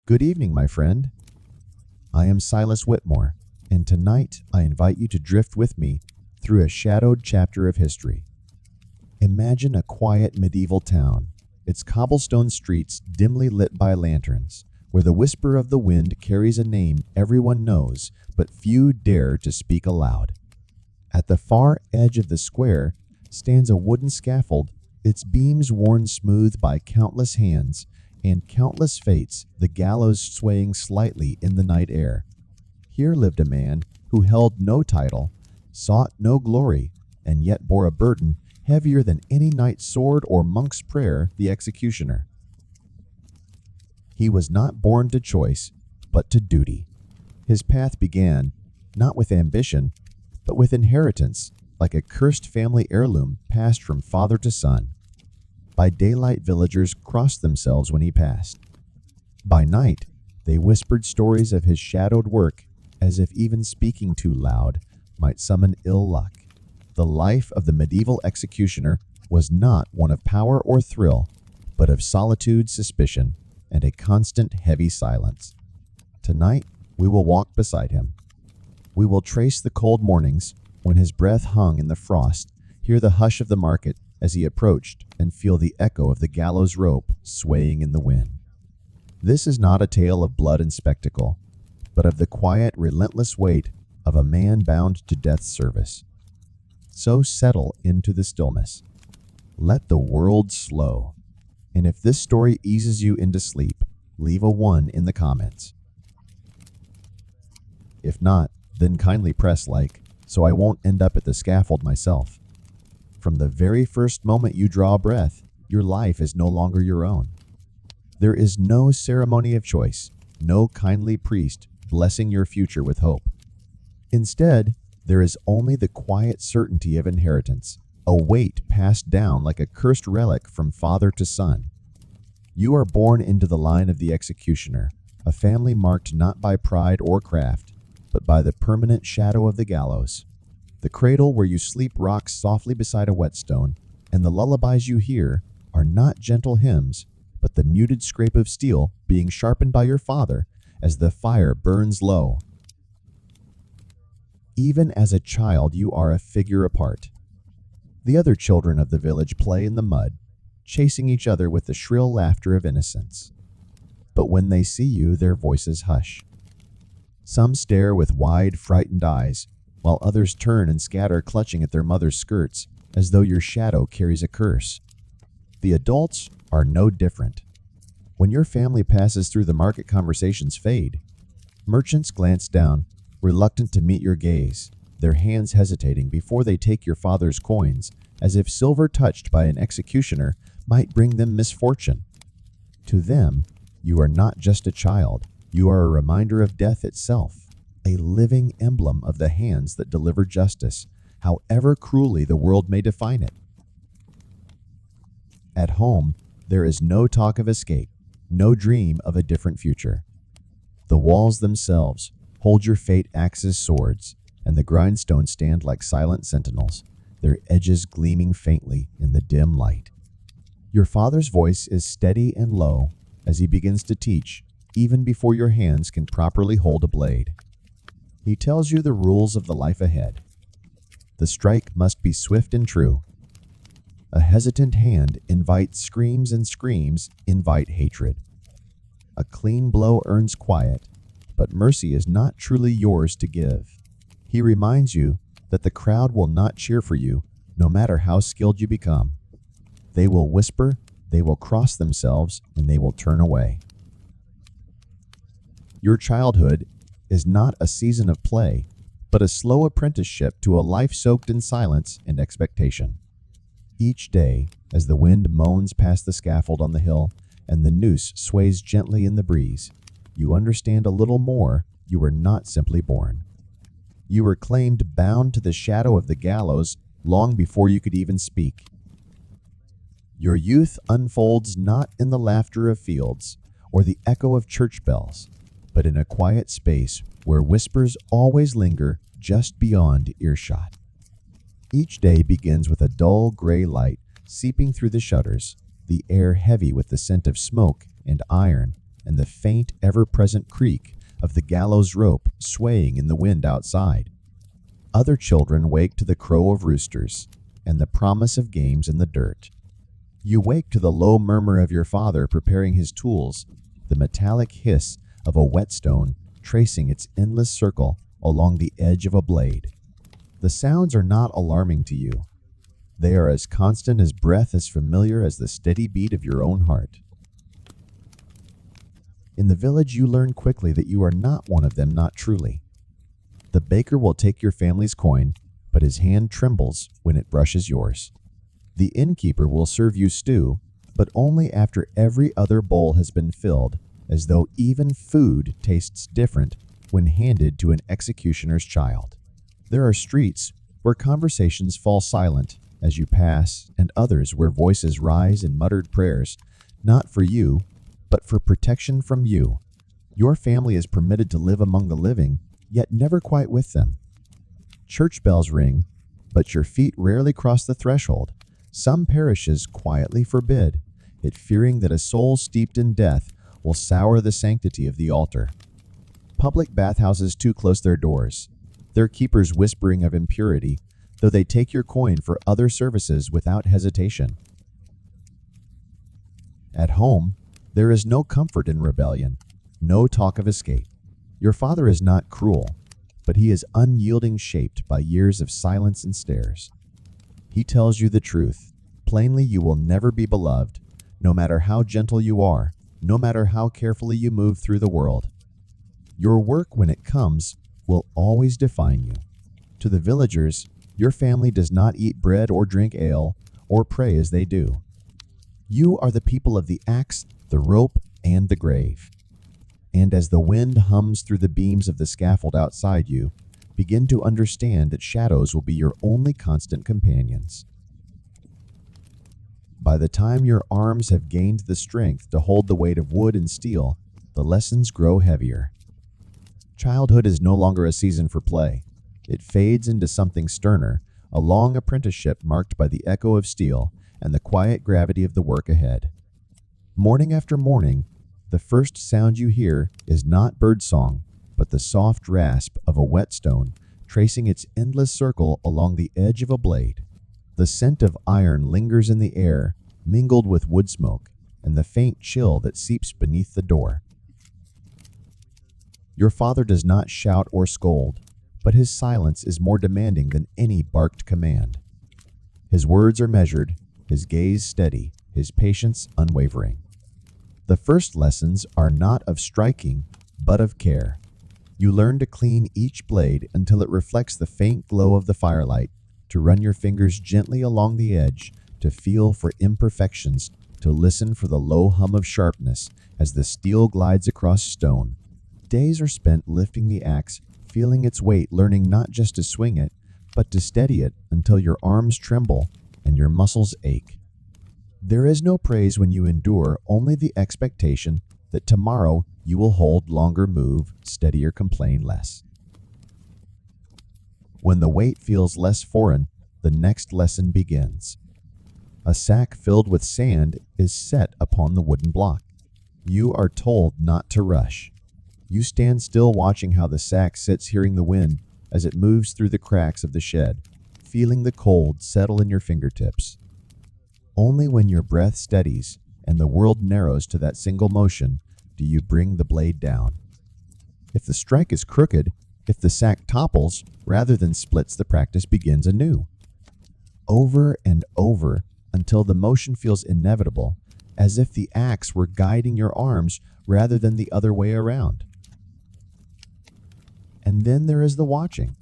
Good evening, my friend. I am Silas Whitmore, and tonight I invite you to drift with me through a shadowed chapter of history. Imagine a quiet medieval town, its cobblestone streets dimly lit by lanterns, where the whisper of the wind carries a name everyone knows, but few dare to speak aloud. At the far edge of the square stands a wooden scaffold, its beams worn smooth by countless hands and countless fates, the gallows swaying slightly in the night air. Here lived a man who held no title, sought no glory, and yet bore a burden heavier than any knight's sword or monk's prayer, the executioner. He was not born to choice, but to duty. His path began, not with ambition, but with inheritance, like a cursed family heirloom passed from father to son. By daylight, villagers crossed themselves when he passed. By night, they whispered stories of his shadowed work, as if even speaking too loud might summon ill luck. The life of the medieval executioner was not one of power or thrill, but of solitude, suspicion, and a constant heavy silence. Tonight, we will walk beside him. We will trace the cold mornings when his breath hung in the frost, hear the hush of the market as he approached, and feel the echo of the gallows rope swaying in the wind. This is not a tale of blood and spectacle, but of the quiet, relentless weight of a man bound to death's service. So settle into the stillness. Let the world slow. And if this story eases you into sleep, leave a 1 in the comments. If not, then kindly press like, so I won't end up at the scaffold myself. From the very first moment you draw a breath, your life is no longer your own. There is no ceremony of choice, no kindly priest blessing your future with hope. Instead, there is only the quiet certainty of inheritance, a weight passed down like a cursed relic from father to son. You are born into the line of the executioner, a family marked not by pride or craft, but by the permanent shadow of the gallows. The cradle where you sleep rocks softly beside a whetstone, and the lullabies you hear are not gentle hymns, but the muted scrape of steel being sharpened by your father as the fire burns low. Even as a child, you are a figure apart. The other children of the village play in the mud, chasing each other with the shrill laughter of innocence. But when they see you, their voices hush. Some stare with wide, frightened eyes, while others turn and scatter, clutching at their mother's skirts, as though your shadow carries a curse. The adults are no different. When your family passes through, the market conversations fade. Merchants glance down, reluctant to meet your gaze, their hands hesitating before they take your father's coins, as if silver touched by an executioner might bring them misfortune. To them, you are not just a child, you are a reminder of death itself, a living emblem of the hands that deliver justice, however cruelly the world may define it. At home, there is no talk of escape, no dream of a different future. The walls themselves hold your fate axes, swords, and the grindstones stand like silent sentinels, their edges gleaming faintly in the dim light. Your father's voice is steady and low as he begins to teach, even before your hands can properly hold a blade. He tells you the rules of the life ahead. The strike must be swift and true. A hesitant hand invites screams, and screams invite hatred. A clean blow earns quiet, but mercy is not truly yours to give. He reminds you that the crowd will not cheer for you, no matter how skilled you become. They will whisper, they will cross themselves, and they will turn away. Your childhood is not a season of play, but a slow apprenticeship to a life soaked in silence and expectation. Each day, as the wind moans past the scaffold on the hill and the noose sways gently in the breeze, you understand a little more. You were not simply born. You were claimed bound to the shadow of the gallows long before you could even speak. Your youth unfolds not in the laughter of fields or the echo of church bells, but in a quiet space where whispers always linger just beyond earshot. Each day begins with a dull gray light seeping through the shutters, the air heavy with the scent of smoke and iron and the faint, ever-present creak of the gallows rope swaying in the wind outside. Other children wake to the crow of roosters and the promise of games in the dirt. You wake to the low murmur of your father preparing his tools, the metallic hiss of a whetstone tracing its endless circle along the edge of a blade. The sounds are not alarming to you. They are as constant as breath, as familiar as the steady beat of your own heart. In the village, you learn quickly that you are not one of them, not truly. The baker will take your family's coin, but his hand trembles when it brushes yours. The innkeeper will serve you stew, but only after every other bowl has been filled, as though even food tastes different when handed to an executioner's child. There are streets where conversations fall silent as you pass, and others where voices rise in muttered prayers, not for you, but for protection from you. Your family is permitted to live among the living, yet never quite with them. Church bells ring, but your feet rarely cross the threshold. Some parishes quietly forbid it, fearing that a soul steeped in death will sour the sanctity of the altar. Public bathhouses too close their doors, their keepers whispering of impurity, though they take your coin for other services without hesitation. At home, there is no comfort in rebellion, no talk of escape. Your father is not cruel, but he is unyielding, shaped by years of silence and stares. He tells you the truth. Plainly, you will never be beloved, no matter how gentle you are, no matter how carefully you move through the world. Your work, when it comes, will always define you. To the villagers, your family does not eat bread or drink ale or pray as they do. You are the people of the axe, the rope, and the grave. And as the wind hums through the beams of the scaffold outside you, begin to understand that shadows will be your only constant companions. By the time your arms have gained the strength to hold the weight of wood and steel, the lessons grow heavier. Childhood is no longer a season for play. It fades into something sterner, a long apprenticeship marked by the echo of steel and the quiet gravity of the work ahead. Morning after morning, the first sound you hear is not birdsong, but the soft rasp of a whetstone tracing its endless circle along the edge of a blade. The scent of iron lingers in the air, mingled with wood smoke and the faint chill that seeps beneath the door. Your father does not shout or scold, but his silence is more demanding than any barked command. His words are measured, his gaze steady, his patience unwavering. The first lessons are not of striking, but of care. You learn to clean each blade until it reflects the faint glow of the firelight, to run your fingers gently along the edge, to feel for imperfections, to listen for the low hum of sharpness as the steel glides across stone. Days are spent lifting the axe, feeling its weight, learning not just to swing it, but to steady it until your arms tremble and your muscles ache. There is no praise when you endure, only the expectation that tomorrow you will hold longer, move steadier, complain less. When the weight feels less foreign, the next lesson begins. A sack filled with sand is set upon the wooden block. You are told not to rush. You stand still, watching how the sack sits, hearing the wind as it moves through the cracks of the shed, feeling the cold settle in your fingertips. Only when your breath steadies and the world narrows to that single motion do you bring the blade down. If the strike is crooked, if the sack topples rather than splits, the practice begins anew. Over and over until the motion feels inevitable, as if the axe were guiding your arms rather than the other way around. And then there is the watching.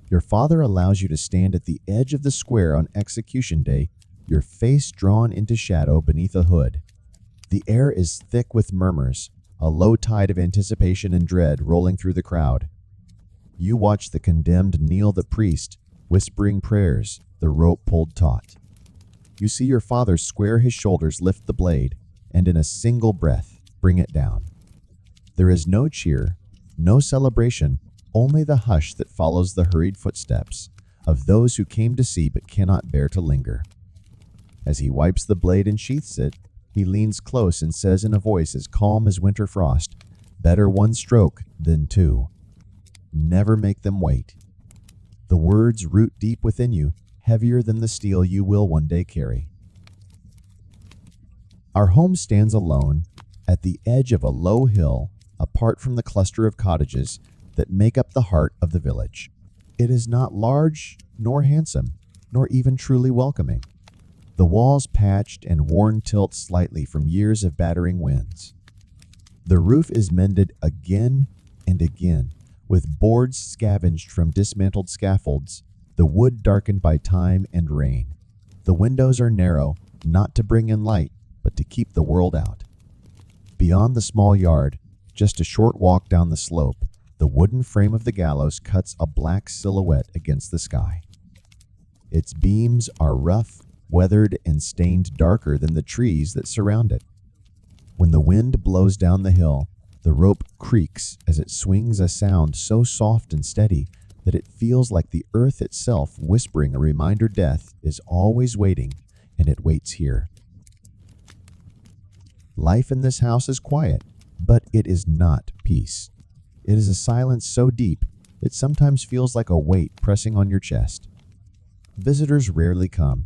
Your father allows you to stand at the edge of the square on execution day, your face drawn into shadow beneath a hood. The air is thick with murmurs, a low tide of anticipation and dread rolling through the crowd. You watch the condemned kneel the priest, whispering prayers, the rope pulled taut. You see your father square his shoulders, lift the blade, and in a single breath, bring it down. There is no cheer, no celebration, only the hush that follows the hurried footsteps of those who came to see but cannot bear to linger. As he wipes the blade and sheaths it, He leans close and says in a voice as calm as winter frost, "Better one stroke than two." Never make them wait. The words root deep within you, heavier than the steel you will one day carry. Our home stands alone at the edge of a low hill, apart from the cluster of cottages that make up the heart of the village. It is not large, nor handsome, nor even truly welcoming. The walls patched and worn tilt slightly from years of battering winds. The roof is mended again and again, with boards scavenged from dismantled scaffolds, the wood darkened by time and rain. The windows are narrow, not to bring in light, but to keep the world out. Beyond the small yard, just a short walk down the slope, the wooden frame of the gallows cuts a black silhouette against the sky. Its beams are rough, weathered, and stained darker than the trees that surround it. When the wind blows down the hill, the rope creaks as it swings, a sound so soft and steady that it feels like the earth itself whispering a reminder death is always waiting, and it waits here. Life in this house is quiet, but it is not peace. It is a silence so deep it sometimes feels like a weight pressing on your chest. Visitors rarely come.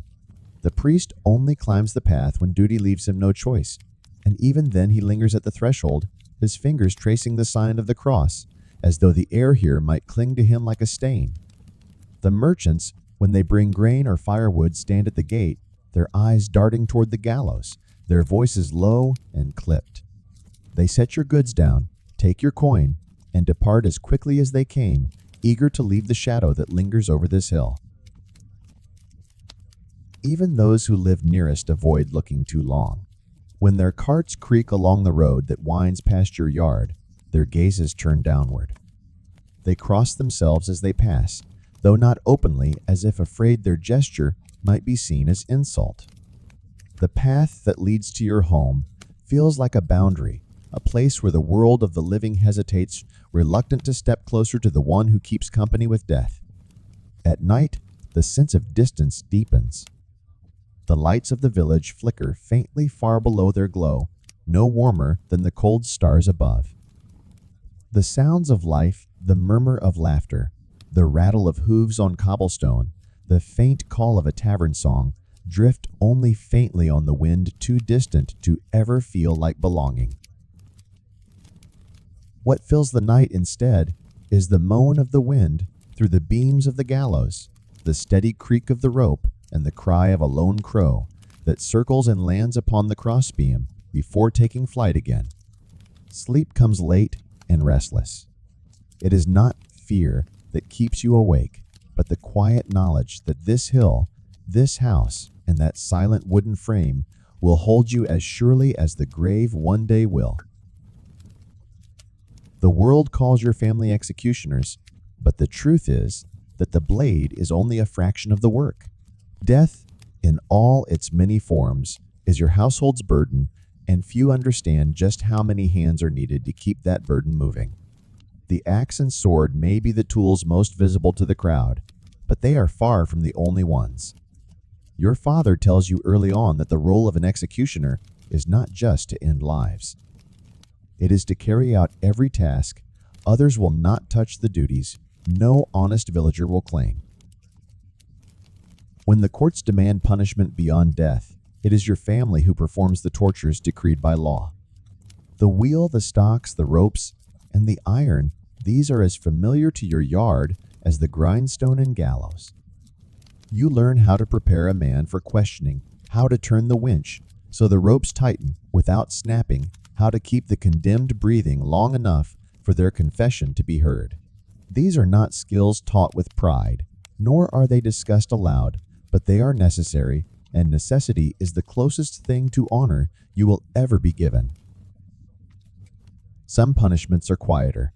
The priest only climbs the path when duty leaves him no choice, and even then he lingers at the threshold, his fingers tracing the sign of the cross, as though the air here might cling to him like a stain. The merchants, when they bring grain or firewood, stand at the gate, their eyes darting toward the gallows, their voices low and clipped. They set your goods down, take your coin, and depart as quickly as they came, eager to leave the shadow that lingers over this hill. Even those who live nearest avoid looking too long. When their carts creak along the road that winds past your yard, their gazes turn downward. They cross themselves as they pass, though not openly, as if afraid their gesture might be seen as insult. The path that leads to your home feels like a boundary, a place where the world of the living hesitates, reluctant to step closer to the one who keeps company with death. At night, the sense of distance deepens. The lights of the village flicker faintly far below their glow, no warmer than the cold stars above. The sounds of life, the murmur of laughter, the rattle of hooves on cobblestone, the faint call of a tavern song, drift only faintly on the wind, too distant to ever feel like belonging. What fills the night instead is the moan of the wind through the beams of the gallows, the steady creak of the rope, and the cry of a lone crow that circles and lands upon the crossbeam before taking flight again. Sleep comes late and restless. It is not fear that keeps you awake, but the quiet knowledge that this hill, this house, and that silent wooden frame will hold you as surely as the grave one day will. The world calls your family executioners, but the truth is that the blade is only a fraction of the work. Death, in all its many forms, is your household's burden, and few understand just how many hands are needed to keep that burden moving. The axe and sword may be the tools most visible to the crowd, but they are far from the only ones. Your father tells you early on that the role of an executioner is not just to end lives. It is to carry out every task. Others will not touch the duties no honest villager will claim. When the courts demand punishment beyond death, it is your family who performs the tortures decreed by law. The wheel, the stocks, the ropes, and the iron, these are as familiar to your yard as the grindstone and gallows. You learn how to prepare a man for questioning, how to turn the winch so the ropes tighten without snapping, how to keep the condemned breathing long enough for their confession to be heard. These are not skills taught with pride, nor are they discussed aloud, but they are necessary, and necessity is the closest thing to honor you will ever be given. Some punishments are quieter.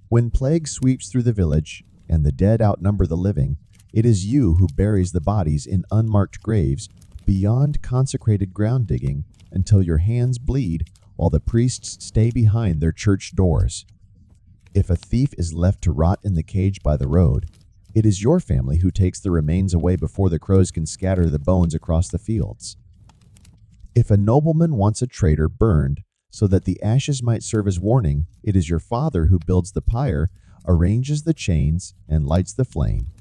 When plague sweeps through the village and the dead outnumber the living, it is you who buries the bodies in unmarked graves beyond consecrated ground digging until your hands bleed while the priests stay behind their church doors. If a thief is left to rot in the cage by the road, it is your family who takes the remains away before the crows can scatter the bones across the fields. If a nobleman wants a traitor burned so that the ashes might serve as warning, it is your father who builds the pyre, arranges the chains, and lights the flame.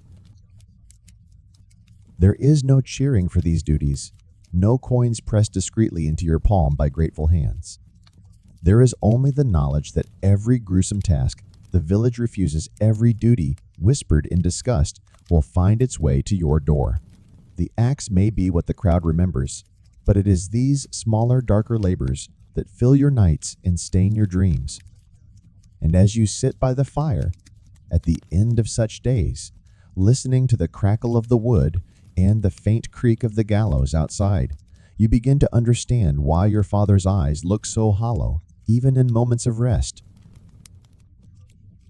There is no cheering for these duties, no coins pressed discreetly into your palm by grateful hands. There is only the knowledge that every gruesome task the village refuses, every duty whispered in disgust, will find its way to your door. The axe may be what the crowd remembers, but it is these smaller, darker labors that fill your nights and stain your dreams. And as you sit by the fire, at the end of such days, listening to the crackle of the wood and the faint creak of the gallows outside, you begin to understand why your father's eyes look so hollow, even in moments of rest.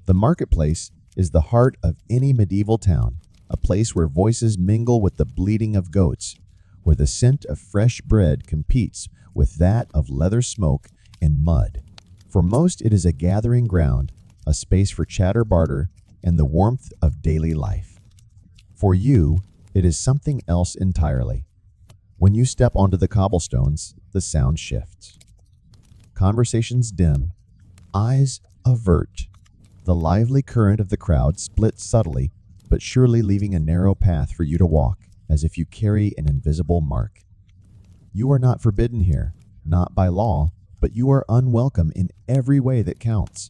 The marketplace is the heart of any medieval town, a place where voices mingle with the bleating of goats, where the scent of fresh bread competes with that of leather smoke and mud. For most, it is a gathering ground, a space for chatter, barter, and the warmth of daily life. For you, it is something else entirely. When you step onto the cobblestones, the sound shifts. Conversations dim, eyes avert. The lively current of the crowd splits subtly, but surely leaving a narrow path for you to walk, as if you carry an invisible mark. You are not forbidden here, not by law, but you are unwelcome in every way that counts.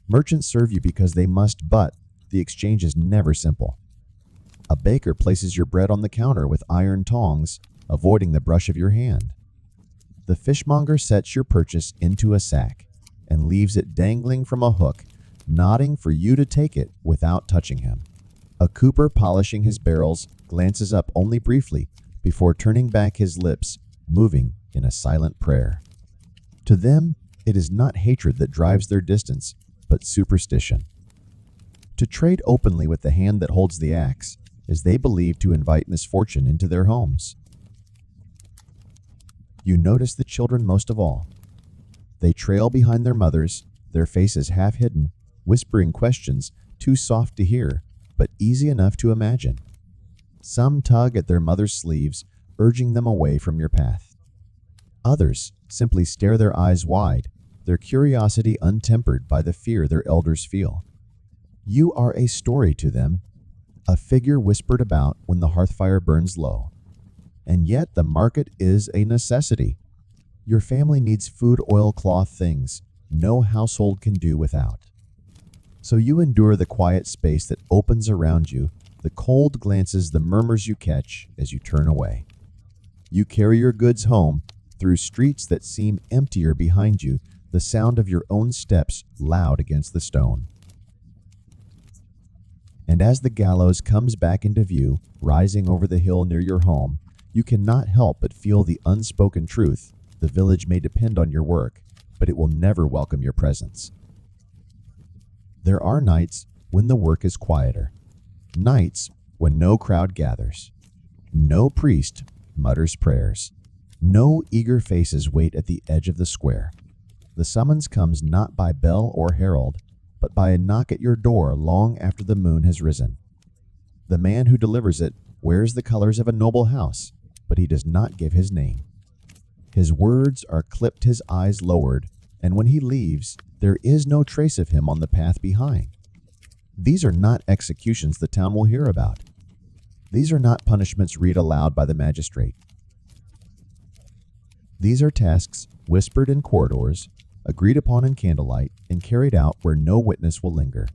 Merchants serve you because they must, but the exchange is never simple. A baker places your bread on the counter with iron tongs, avoiding the brush of your hand. The fishmonger sets your purchase into a sack and leaves it dangling from a hook, nodding for you to take it without touching him. A cooper polishing his barrels glances up only briefly before turning back his lips, moving in a silent prayer. To them, it is not hatred that drives their distance, but superstition. To trade openly with the hand that holds the axe is they believe to invite misfortune into their homes. You notice the children most of all. They trail behind their mothers, their faces half hidden, whispering questions too soft to hear, but easy enough to imagine. Some tug at their mother's sleeves, urging them away from your path. Others simply stare their eyes wide, their curiosity untempered by the fear their elders feel. You are a story to them, a figure whispered about when the hearth fire burns low. And yet the market is a necessity. Your family needs food, oil, cloth, things no household can do without. So you endure the quiet space that opens around you, the cold glances, the murmurs you catch as you turn away. You carry your goods home through streets that seem emptier behind you, the sound of your own steps loud against the stone. And as the gallows comes back into view, rising over the hill near your home, you cannot help but feel the unspoken truth. The village may depend on your work, but it will never welcome your presence. There are nights when the work is quieter, nights when no crowd gathers, no priest mutters prayers, no eager faces wait at the edge of the square. The summons comes not by bell or herald, but by a knock at your door long after the moon has risen. The man who delivers it wears the colors of a noble house, but he does not give his name. His words are clipped, his eyes lowered, and when he leaves, there is no trace of him on the path behind. These are not executions the town will hear about. These are not punishments read aloud by the magistrate. These are tasks whispered in corridors, agreed upon in candlelight, and carried out where no witness will linger.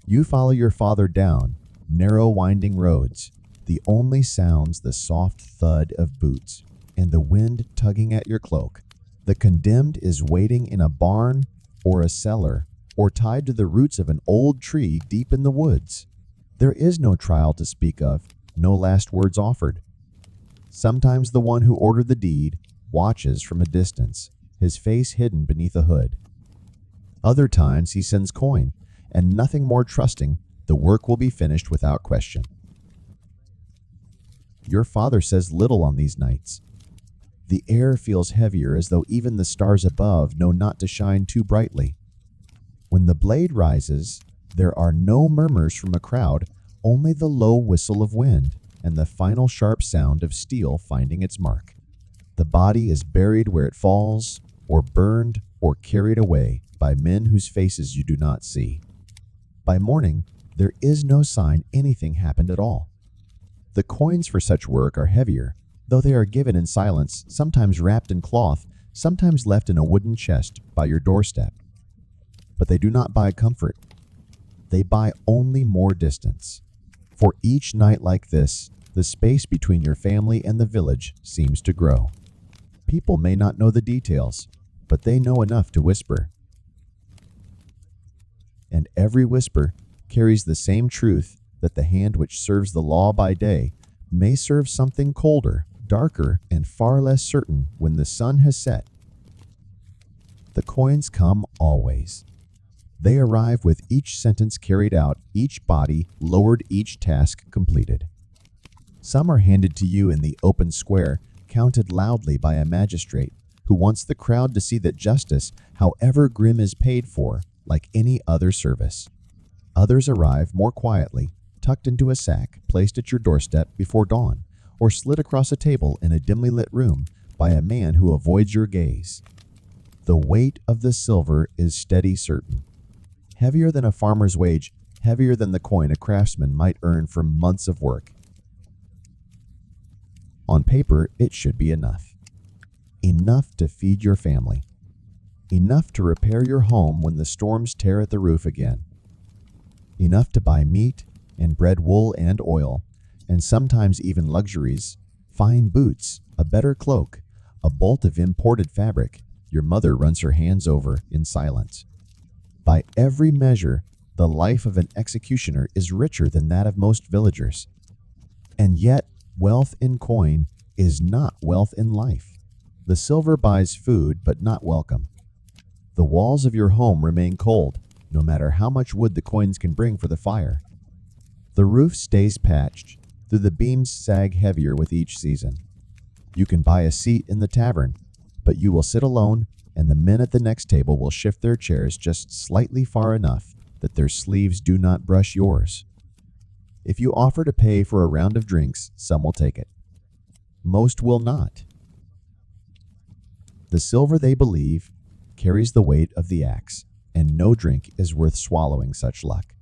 You follow your father down narrow, winding roads, the only sounds the soft thud of boots and the wind tugging at your cloak. The condemned is waiting in a barn or a cellar or tied to the roots of an old tree deep in the woods. There is no trial to speak of, no last words offered. Sometimes the one who ordered the deed watches from a distance, his face hidden beneath a hood. Other times he sends coin, and nothing more trusting, the work will be finished without question. Your father says little on these nights. The air feels heavier, as though even the stars above know not to shine too brightly. When the blade rises, there are no murmurs from a crowd, only the low whistle of wind, and the final sharp sound of steel finding its mark. The body is buried where it falls, or burned, or carried away by men whose faces you do not see. By morning, there is no sign anything happened at all. The coins for such work are heavier, though they are given in silence, sometimes wrapped in cloth, sometimes left in a wooden chest by your doorstep. But they do not buy comfort. They buy only more distance. For each night like this, the space between your family and the village seems to grow. People may not know the details, but they know enough to whisper. And every whisper carries the same truth that the hand which serves the law by day may serve something colder, darker, and far less certain when the sun has set. The coins come always. They arrive with each sentence carried out, each body lowered, each task completed. Some are handed to you in the open square, counted loudly by a magistrate who wants the crowd to see that justice, however grim, is paid for like any other service. Others arrive more quietly, tucked into a sack placed at your doorstep before dawn, or slid across a table in a dimly lit room by a man who avoids your gaze. The weight of the silver is steady, certain. Heavier than a farmer's wage, heavier than the coin a craftsman might earn from months of work. On paper, it should be enough. Enough to feed your family. Enough to repair your home when the storms tear at the roof again. Enough to buy meat and bread, wool and oil, and sometimes even luxuries, fine boots, a better cloak, a bolt of imported fabric your mother runs her hands over in silence. By every measure, the life of an executioner is richer than that of most villagers. And yet, wealth in coin is not wealth in life. The silver buys food, but not welcome. The walls of your home remain cold, no matter how much wood the coins can bring for the fire. The roof stays patched, though the beams sag heavier with each season. You can buy a seat in the tavern, but you will sit alone, and the men at the next table will shift their chairs just slightly far enough that their sleeves do not brush yours. If you offer to pay for a round of drinks, some will take it. Most will not. The silver, they believe, carries the weight of the axe, and no drink is worth swallowing such luck.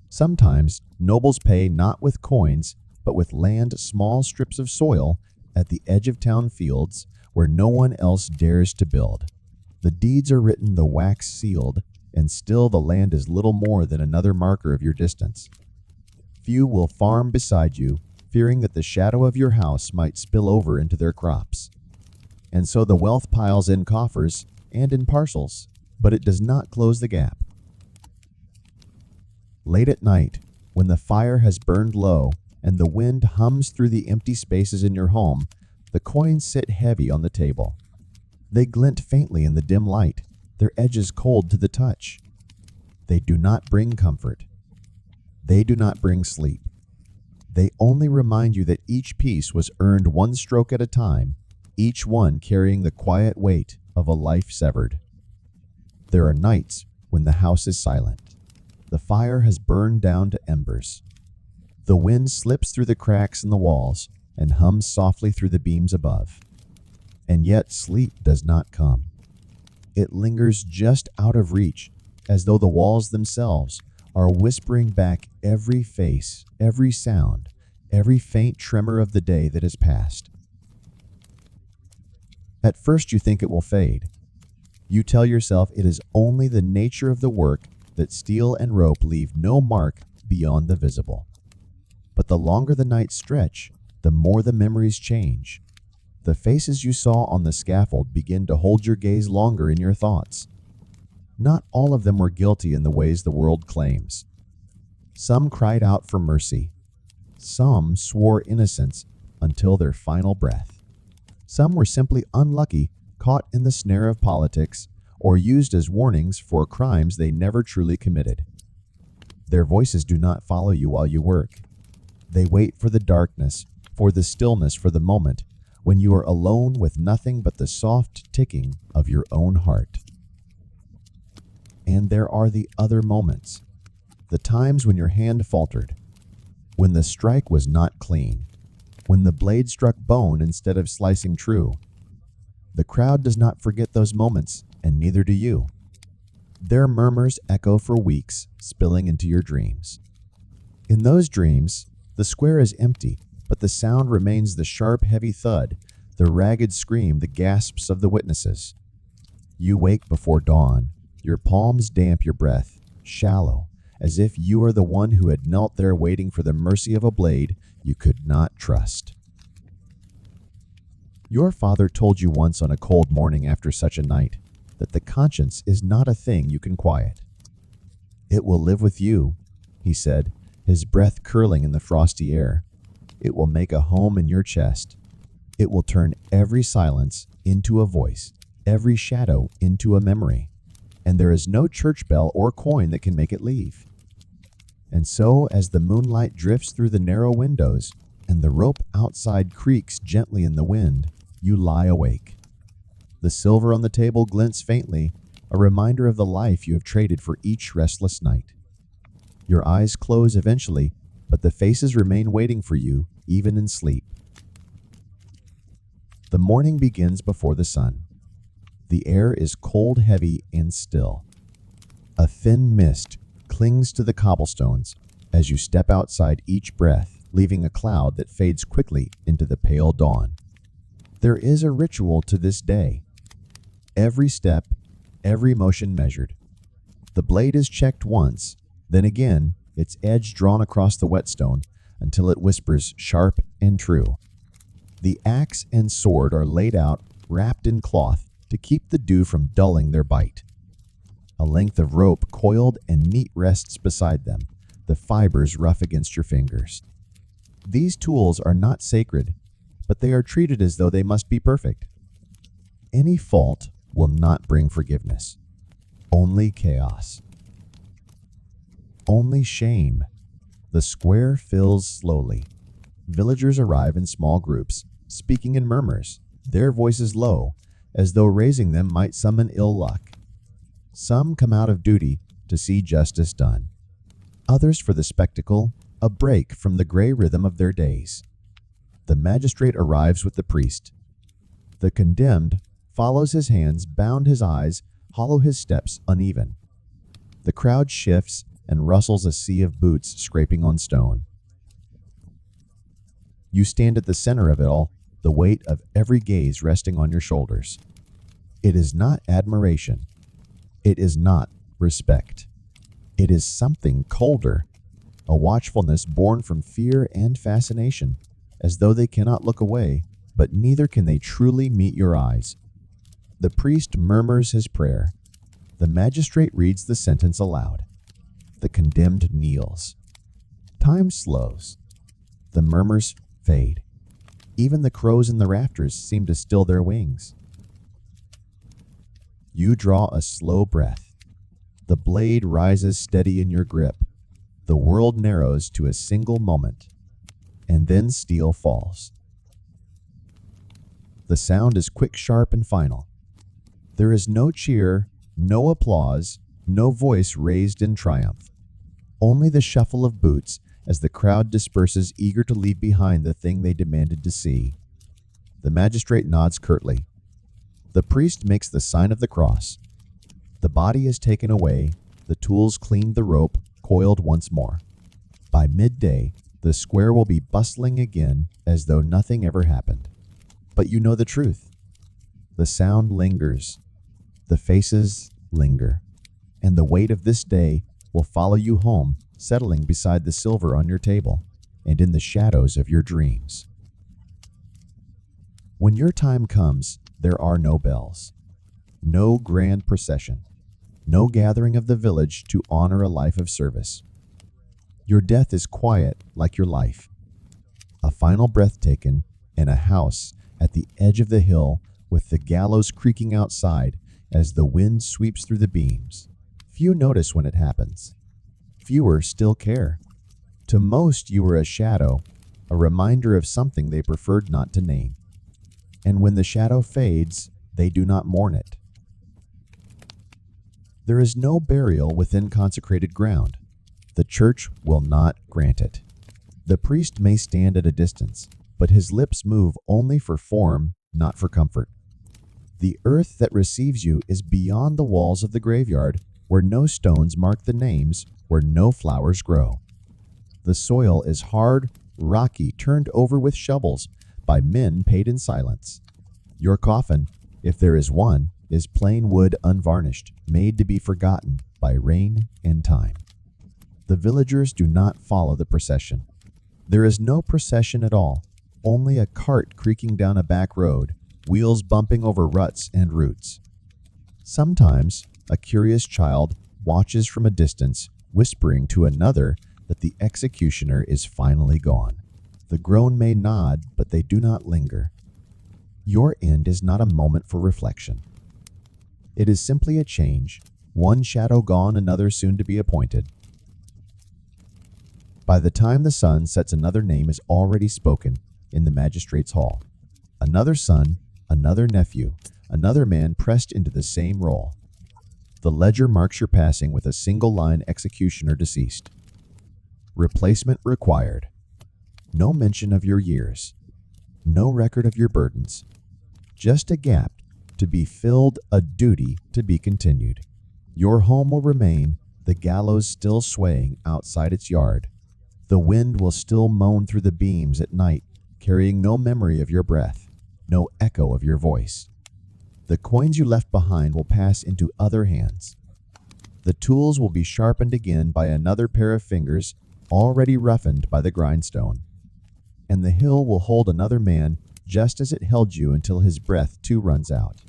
Sometimes nobles pay not with coins, but with land, small strips of soil at the edge of town fields where no one else dares to build. The deeds are written, the wax sealed, and still the land is little more than another marker of your distance. Few will farm beside you, fearing that the shadow of your house might spill over into their crops. And so the wealth piles in coffers and in parcels, but it does not close the gap. Late at night, when the fire has burned low and the wind hums through the empty spaces in your home, the coins sit heavy on the table. They glint faintly in the dim light, their edges cold to the touch. They do not bring comfort. They do not bring sleep. They only remind you that each piece was earned one stroke at a time, each one carrying the quiet weight of a life severed. There are nights when the house is silent. The fire has burned down to embers. The wind slips through the cracks in the walls and hums softly through the beams above. And yet sleep does not come. It lingers just out of reach, as though the walls themselves are whispering back every face, every sound, every faint tremor of the day that has passed. At first you think it will fade. You tell yourself it is only the nature of the work that steel and rope leave no mark beyond the visible. But the longer the nights stretch, the more the memories change. The faces you saw on the scaffold begin to hold your gaze longer in your thoughts. Not all of them were guilty in the ways the world claims. Some cried out for mercy. Some swore innocence until their final breath. Some were simply unlucky, caught in the snare of politics, or used as warnings for crimes they never truly committed. Their voices do not follow you while you work. They wait for the darkness, for the stillness, for the moment when you are alone with nothing but the soft ticking of your own heart. And there are the other moments, the times when your hand faltered, when the strike was not clean, when the blade struck bone instead of slicing true. The crowd does not forget those moments, and neither do you. Their murmurs echo for weeks, spilling into your dreams. In those dreams, the square is empty, but the sound remains the sharp, heavy thud, the ragged scream, the gasps of the witnesses. You wake before dawn, your palms damp, your breath shallow, as if you are the one who had knelt there waiting for the mercy of a blade you could not trust. Your father told you once on a cold morning after such a night that the conscience is not a thing you can quiet. It will live with you, he said, his breath curling in the frosty air. It will make a home in your chest. It will turn every silence into a voice, every shadow into a memory, and there is no church bell or coin that can make it leave. And so, as the moonlight drifts through the narrow windows and the rope outside creaks gently in the wind, you lie awake. The silver on the table glints faintly, a reminder of the life you have traded for each restless night. Your eyes close eventually, but the faces remain waiting for you, even in sleep. The morning begins before the sun. The air is cold, heavy, and still. A thin mist clings to the cobblestones as you step outside each breath, leaving a cloud that fades quickly into the pale dawn. There is a ritual to this day. Every step, every motion measured. The blade is checked once, then again, its edge drawn across the whetstone until it whispers sharp and true. The axe and sword are laid out, wrapped in cloth, to keep the dew from dulling their bite. A length of rope coiled and neat rests beside them, the fibers rough against your fingers. These tools are not sacred, but they are treated as though they must be perfect. Any fault will not bring forgiveness. Only chaos. Only shame. The square fills slowly. Villagers arrive in small groups, speaking in murmurs, their voices low, as though raising them might summon ill luck. Some come out of duty to see justice done. Others for the spectacle, a break from the gray rhythm of their days. The magistrate arrives with the priest. The condemned follows his hands, bound his eyes, hollow his steps uneven. The crowd shifts and rustles a sea of boots scraping on stone. You stand at the center of it all, the weight of every gaze resting on your shoulders. It is not admiration. It is not respect. It is something colder, a watchfulness born from fear and fascination, as though they cannot look away, but neither can they truly meet your eyes. The priest murmurs his prayer. The magistrate reads the sentence aloud. The condemned kneels. Time slows. The murmurs fade. Even the crows in the rafters seem to still their wings. You draw a slow breath. The blade rises steady in your grip. The world narrows to a single moment, and then steel falls. The sound is quick, sharp, and final. There is no cheer, no applause, no voice raised in triumph. Only the shuffle of boots as the crowd disperses, eager to leave behind the thing they demanded to see. The magistrate nods curtly. The priest makes the sign of the cross. The body is taken away, the tools cleaned, the rope coiled once more. By midday, the square will be bustling again as though nothing ever happened. But you know the truth. The sound lingers. The faces linger. And the weight of this day will follow you home, settling beside the silver on your table and in the shadows of your dreams. When your time comes, there are no bells, no grand procession, no gathering of the village to honor a life of service. Your death is quiet like your life. A final breath taken in a house at the edge of the hill with the gallows creaking outside as the wind sweeps through the beams. Few notice when it happens. Fewer still care. To most, you were a shadow, a reminder of something they preferred not to name. And when the shadow fades, they do not mourn it. There is no burial within consecrated ground. The church will not grant it. The priest may stand at a distance, but his lips move only for form, not for comfort. The earth that receives you is beyond the walls of the graveyard, where no stones mark the names, where no flowers grow. The soil is hard, rocky, turned over with shovels by men paid in silence. Your coffin, if there is one, is plain wood unvarnished, made to be forgotten by rain and time. The villagers do not follow the procession. There is no procession at all, only a cart creaking down a back road, wheels bumping over ruts and roots. Sometimes a curious child watches from a distance, whispering to another that the executioner is finally gone. The grown may nod, but they do not linger. Your end is not a moment for reflection. It is simply a change, one shadow gone, another soon to be appointed. By the time the sun sets, another name is already spoken in the magistrate's hall. Another son, another nephew, another man pressed into the same role. The ledger marks your passing with a single line: executioner deceased. Replacement required. No mention of your years. No record of your burdens. Just a gap to be filled, a duty to be continued. Your home will remain, the gallows still swaying outside its yard. The wind will still moan through the beams at night, carrying no memory of your breath, no echo of your voice. The coins you left behind will pass into other hands. The tools will be sharpened again by another pair of fingers already roughened by the grindstone. And the hill will hold another man just as it held you until his breath too runs out.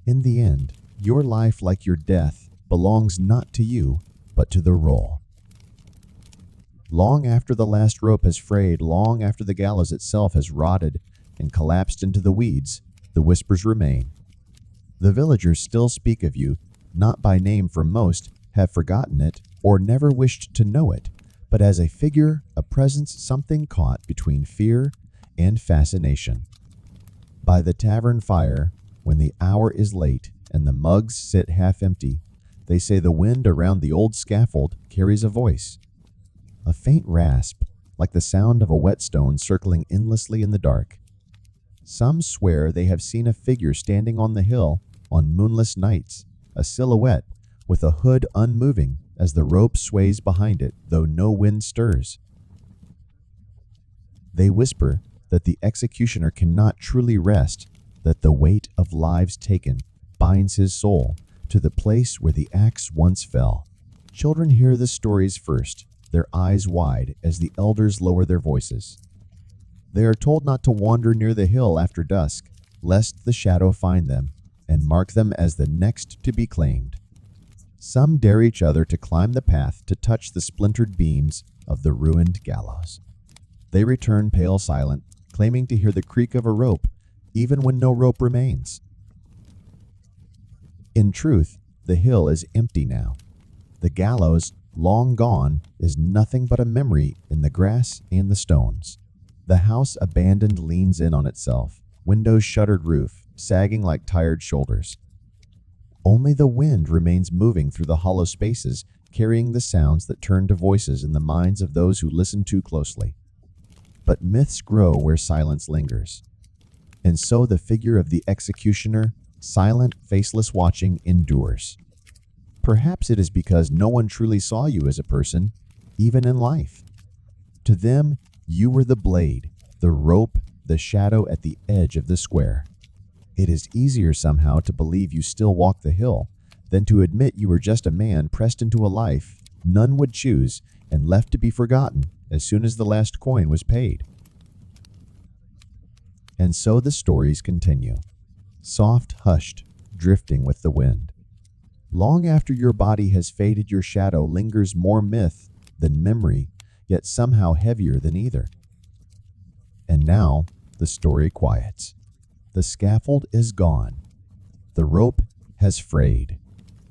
In the end, your life, like your death, belongs not to you, but to the roll. Long after the last rope has frayed, long after the gallows itself has rotted and collapsed into the weeds, the whispers remain. The villagers still speak of you, not by name, for most have forgotten it or never wished to know it, but as a figure, a presence, something caught between fear and fascination. By the tavern fire, when the hour is late and the mugs sit half empty, they say the wind around the old scaffold carries a voice. A faint rasp, like the sound of a whetstone circling endlessly in the dark. Some swear they have seen a figure standing on the hill on moonless nights, a silhouette with a hood unmoving as the rope sways behind it, though no wind stirs. They whisper that the executioner cannot truly rest, that the weight of lives taken binds his soul to the place where the axe once fell. Children hear the stories first, their eyes wide as the elders lower their voices. They are told not to wander near the hill after dusk, lest the shadow find them and mark them as the next to be claimed. Some dare each other to climb the path to touch the splintered beams of the ruined gallows. They return pale silent, claiming to hear the creak of a rope, even when no rope remains. In truth, the hill is empty now. The gallows, long gone, is nothing but a memory in the grass and the stones. The house abandoned leans in on itself, windows shuttered roof, sagging like tired shoulders. Only the wind remains moving through the hollow spaces, carrying the sounds that turn to voices in the minds of those who listen too closely. But myths grow where silence lingers. And so the figure of the executioner, silent, faceless watching, endures. Perhaps it is because no one truly saw you as a person, even in life. To them, you were the blade, the rope, the shadow at the edge of the square. It is easier somehow to believe you still walk the hill than to admit you were just a man pressed into a life none would choose and left to be forgotten as soon as the last coin was paid. And so the stories continue, soft, hushed, drifting with the wind. Long after your body has faded, your shadow lingers, more myth than memory, yet somehow heavier than either. And now the story quiets. The scaffold is gone. The rope has frayed.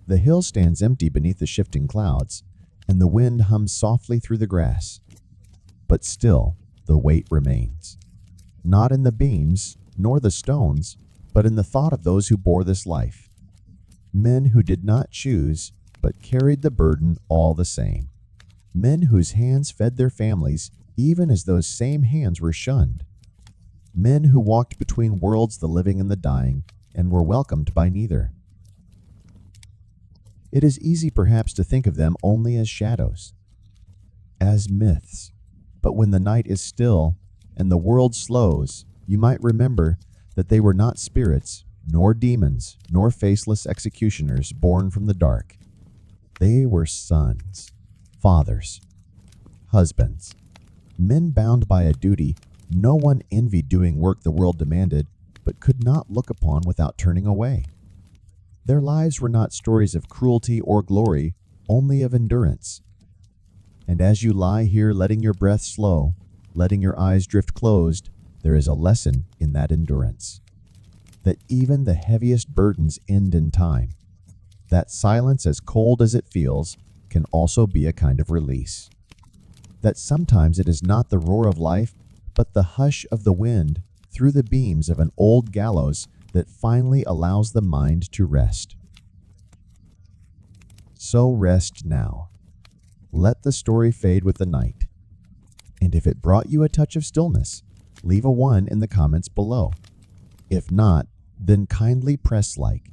The hill stands empty beneath the shifting clouds, and the wind hums softly through the grass. But still, the weight remains. Not in the beams, nor the stones, but in the thought of those who bore this life. Men who did not choose, but carried the burden all the same. Men whose hands fed their families even as those same hands were shunned. Men who walked between worlds, the living and the dying, and were welcomed by neither. It is easy perhaps to think of them only as shadows, as myths, but when the night is still and the world slows, you might remember that they were not spirits, nor demons, nor faceless executioners born from the dark. They were sons, fathers, husbands, men bound by a duty no one envied doing work the world demanded, but could not look upon without turning away. Their lives were not stories of cruelty or glory, only of endurance. And as you lie here letting your breath slow, letting your eyes drift closed, there is a lesson in that endurance. That even the heaviest burdens end in time. That silence, as cold as it feels, can also be a kind of release. That sometimes it is not the roar of life, but the hush of the wind through the beams of an old gallows that finally allows the mind to rest. So rest now. Let the story fade with the night. And if it brought you a touch of stillness, leave a 1 in the comments below. If not, then kindly press like,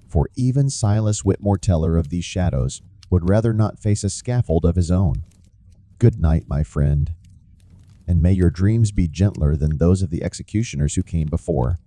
for even Silas Whitmore, teller of these shadows, would rather not face a scaffold of his own. Good night, my friend, and may your dreams be gentler than those of the executioners who came before.